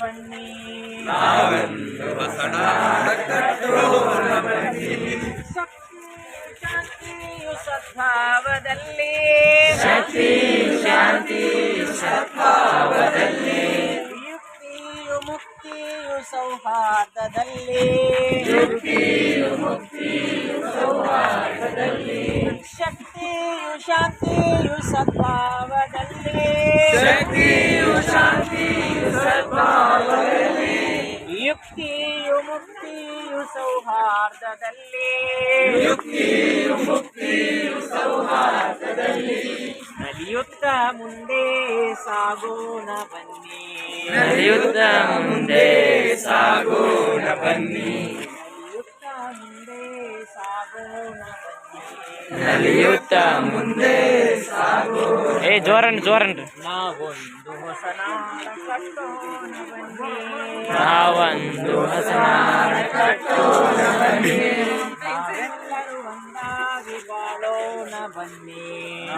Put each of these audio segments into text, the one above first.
ಬನ್ನಿ ನಾವೆಂದು ಹೊಸನಾಡ ಕಟ್ಟೋಣ ಬನ್ನಿ. ಶಾಂತಿಯು ಸದ್ಭಾವದಲ್ಲಿ ಶಕ್ತಿ ಶಾಂತಿ ಸದ್ಭಾವದಲ್ಲಿ ಯುಕ್ತಿಯು ಮುಕ್ತಿಯು ಸೌಹಾರ್ದದಲ್ಲಿ ಯುಕ್ತಿಯು ಮುಕ್ತಿಯು ಸೌಹಾರ್ದದಲ್ಲಿ ಶಕ್ತಿಯು ಶಾಂತಿಯು ಸದ್ಭಾವದಲ್ಲಿ ಶಕ್ತಿಯು ಶಾಂತಿಯು ಸದ್ಭಾವದಲ್ಲಿ ಯುಕ್ತಿಯು ಮುಕ್ತಿಯು ಸೌಹಾರ್ದದಲ್ಲಿ ಯುಕ್ತಿಯು ಮುಕ್ತಿಯು ಸೌಹಾರ್ದದಲ್ಲಿ ನಲಿಯುತ್ತ ಮುಂದೆ ಸಾಗೋಣ ಬನ್ನಿ ನಡೆಯುತ್ತ ಮುಂದೆ ಸಾಗೋಣ ಬನ್ನಿ. ನಲಿಯುತ್ತ ಮುಂದೆ ಸಾಗೋಣ ಬನ್ನಿ ನಲಿಯುತ್ತ ಮುಂದೆ ಸಾಗೋಣ. ಜೋರನ್ರಿ ನಾವೊಂದು ಹೊಸ ನಾಡ ಕಟ್ಟೋಣ ಬನ್ನಿ ನಾವೊಂದು ಹೊಸ ನಾಡ ಕಟ್ಟೋಣ ಬನ್ನಿ. ನಾವೆಲ್ಲರೂ ಒಂದಾಗಿ ಬಾಳೋಣ ಬನ್ನಿ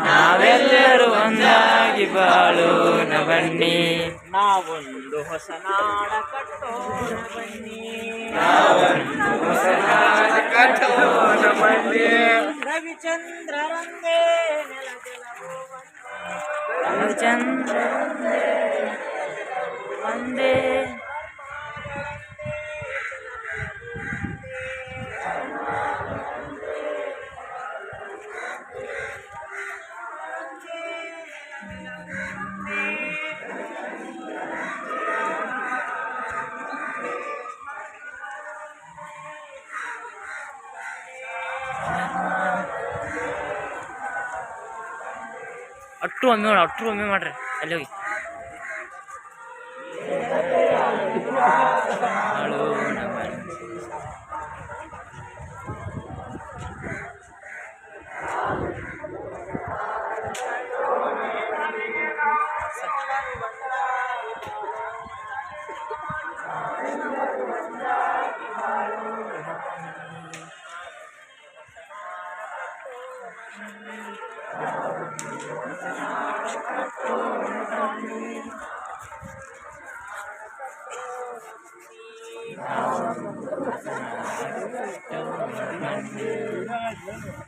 ನಾವೆಲ್ಲರೂ ಒಂದಾಗಿ ಬಾಳೋಣ ಬನ್ನಿ. ನಾವೊಂದು ಹೊಸ ನಾಡ ಕಟ್ಟೋಣ ಬನ್ನಿ ನಾವೊಂದು ಹೊಸ ನಾಡ ಕಟ್ಟೋಣ ಬನ್ನಿ. ರವಿಚಂದ್ರರಂದೇ ನೆಲಜಲವೋ ರವಿಚಂದ್ರ ಒಂದೇ ಅಟ್ರು ಒಮ್ಮೆ ಮಾಡ್ರಿ ಅಲ್ಲಿ ಹೋಗಿ ಬಾಳೋಣ ಬನ್ನಿ. Thank you.